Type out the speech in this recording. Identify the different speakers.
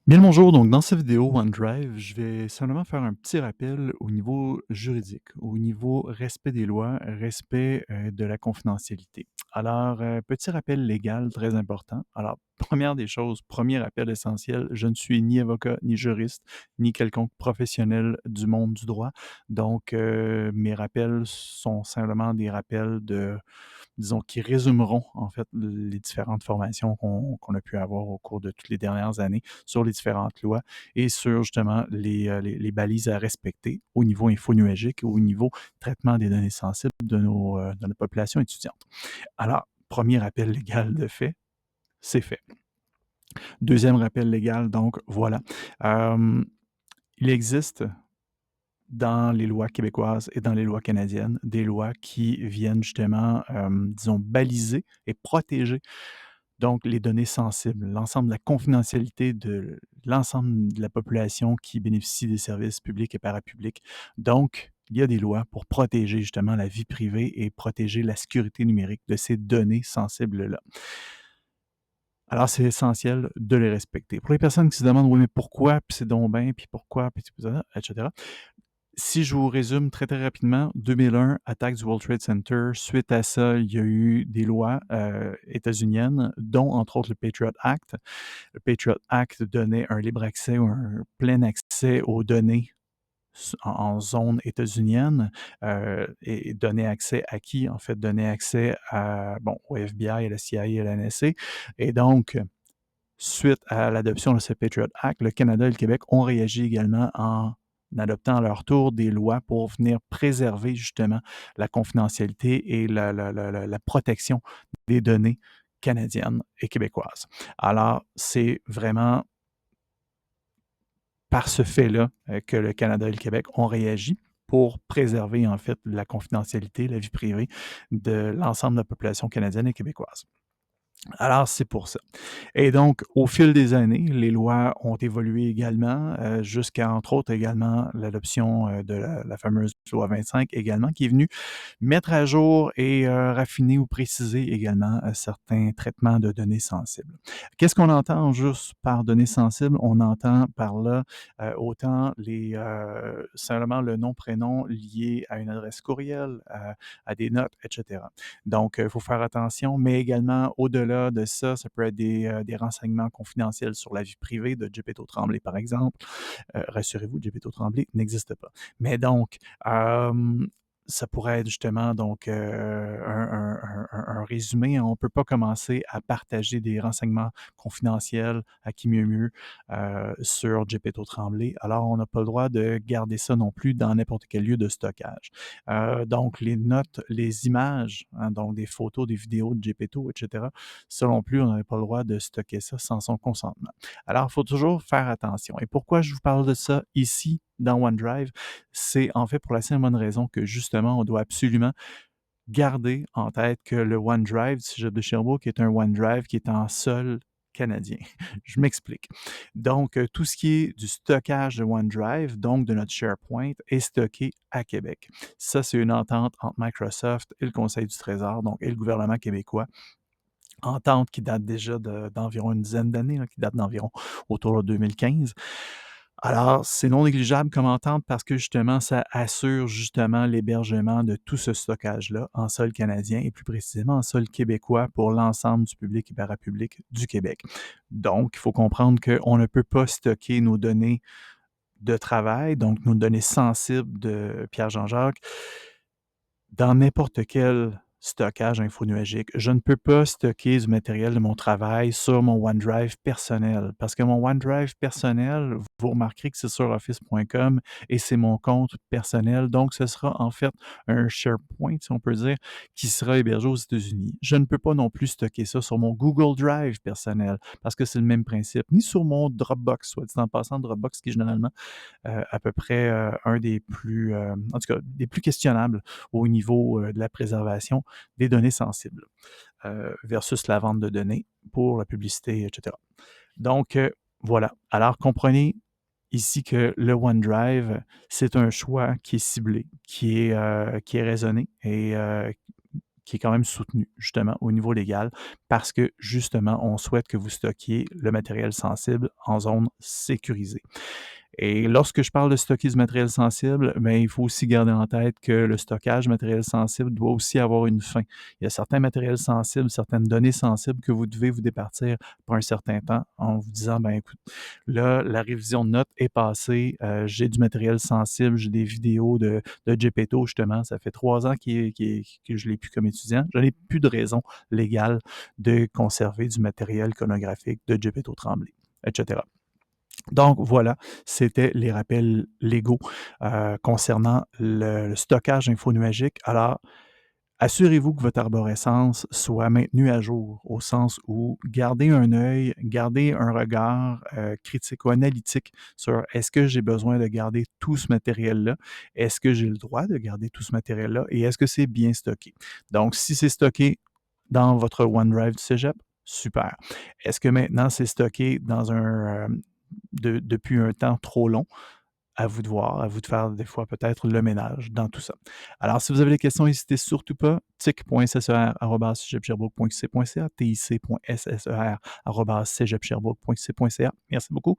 Speaker 1: Bien le bonjour, donc dans cette vidéo OneDrive, je vais simplement faire un petit rappel au niveau juridique, au niveau respect des lois, respect de la confidentialité. Alors, petit rappel légal très important. Alors, première des choses, premier rappel essentiel, je ne suis ni avocat, ni juriste, ni quelconque professionnel du monde du droit. Donc, mes rappels sont simplement des rappels de disons, qui résumeront en fait les différentes formations qu'on a pu avoir au cours de toutes les dernières années sur les différentes lois et sur justement les balises à respecter au niveau infonuagique et au niveau traitement des données sensibles de notre population étudiante. Alors, premier rappel légal de fait, c'est fait. Deuxième rappel légal, donc voilà. Euh, il existe dans les lois québécoises et dans les lois canadiennes, des lois qui viennent justement, disons, baliser et protéger donc les données sensibles, l'ensemble de la confidentialité de l'ensemble de la population qui bénéficie des services publics et parapublics. Donc, il y a des lois pour protéger justement la vie privée et protéger la sécurité numérique de ces données sensibles-là. Alors, c'est essentiel de les respecter. Pour les personnes qui se demandent, oui, mais pourquoi, puis c'est donc bien, puis pourquoi, puis etc. Si je vous résume très, très rapidement, 2001, attaque du World Trade Center. Suite à ça, il y a eu des lois états-uniennes, dont entre autres le Patriot Act. Le Patriot Act donnait un libre accès ou un plein accès aux données en zone états-unienne et donnait accès à qui? En fait, donnait accès bon, au FBI, à la CIA et à la NSA. Et donc, suite à l'adoption de ce Patriot Act, le Canada et le Québec ont réagi également en adoptant à leur tour des lois pour venir préserver justement la confidentialité et la protection des données canadiennes et québécoises. Alors, c'est vraiment par ce fait-là que le Canada et le Québec ont réagi pour préserver en fait la confidentialité, la vie privée de l'ensemble de la population canadienne et québécoise. Alors, c'est pour ça. Et donc, au fil des années, les lois ont évolué également, jusqu'à, entre autres, également l'adoption de la fameuse loi 25 également, qui est venue mettre à jour et raffiner ou préciser également certains traitements de données sensibles. Qu'est-ce qu'on entend juste par données sensibles? On entend par là autant simplement le nom, prénom lié à une adresse courriel, à des notes, etc. Donc, il faut faire attention, mais également, au-delà de ça, ça peut être des renseignements confidentiels sur la vie privée de Gepetto Tremblay, par exemple. Rassurez-vous, Gepetto Tremblay n'existe pas. Mais donc, ça pourrait être justement donc un résumé. On ne peut pas commencer à partager des renseignements confidentiels à qui mieux mieux sur Gepetto Tremblay. Alors, on n'a pas le droit de garder ça non plus dans n'importe quel lieu de stockage. Donc, les notes, les images, hein, donc des photos, des vidéos de Gepetto, etc., selon plus, on n'avait pas le droit de stocker ça sans son consentement. Alors, il faut toujours faire attention. Et pourquoi je vous parle de ça ici dans OneDrive? C'est en fait pour la simple bonne raison que justement, on doit absolument garder en tête que le OneDrive du Cégep de Sherbrooke est un OneDrive qui est en sol canadien. Je m'explique. Donc, tout ce qui est du stockage de OneDrive, donc de notre SharePoint, est stocké à Québec. Ça, c'est une entente entre Microsoft et le Conseil du Trésor, donc et le gouvernement québécois. Entente qui date déjà d'environ une dizaine d'années, qui date d'environ autour de 2015. Alors, c'est non négligeable comme entente parce que justement, ça assure justement l'hébergement de tout ce stockage-là en sol canadien et plus précisément en sol québécois pour l'ensemble du public et parapublic du Québec. Donc, il faut comprendre qu'on ne peut pas stocker nos données de travail, donc nos données sensibles de Pierre-Jean-Jacques, dans n'importe quel stockage infonuagique. Je ne peux pas stocker du matériel de mon travail sur mon OneDrive personnel parce que mon OneDrive personnel, vous remarquerez que c'est sur office.com et c'est mon compte personnel. Donc, ce sera en fait un SharePoint, si on peut dire, qui sera hébergé aux États-Unis. Je ne peux pas non plus stocker ça sur mon Google Drive personnel parce que c'est le même principe, ni sur mon Dropbox, soit dit en passant, Dropbox qui est généralement à peu près un des plus, en tout cas, des plus questionnables au niveau de la préservation des données sensibles versus la vente de données pour la publicité, etc. Donc, voilà. Alors, comprenez ici que le OneDrive, c'est un choix qui est ciblé, qui est raisonné et qui est quand même soutenu, justement, au niveau légal, parce que, justement, on souhaite que vous stockiez le matériel sensible en zone sécurisée. Et lorsque je parle de stocker du matériel sensible, ben, il faut aussi garder en tête que le stockage du matériel sensible doit aussi avoir une fin. Il y a certains matériels sensibles, certaines données sensibles que vous devez vous départir pour un certain temps en vous disant, ben écoute, là, la révision de notes est passée, j'ai du matériel sensible, j'ai des vidéos de Gepetto, justement, ça fait 3 ans que je l'ai plus comme étudiant. Je n'ai plus de raison légale de conserver du matériel iconographique de Gepetto Tremblay, etc. Donc voilà, c'était les rappels légaux concernant le stockage infonuagique. Alors, assurez-vous que votre arborescence soit maintenue à jour, au sens où gardez un œil, gardez un regard critico-analytique sur est-ce que j'ai besoin de garder tout ce matériel-là? Est-ce que j'ai le droit de garder tout ce matériel-là? Et est-ce que c'est bien stocké? Donc, si c'est stocké dans votre OneDrive du Cégep, super. Est-ce que maintenant c'est stocké dans depuis un temps trop long? À vous de voir, à vous de faire des fois peut-être le ménage dans tout ça. Alors, si vous avez des questions, n'hésitez surtout pas. tic.sser@cégeps-sherbrooke.qc.ca, tic.sser@cégeps-sherbrooke.qc.ca. Merci beaucoup.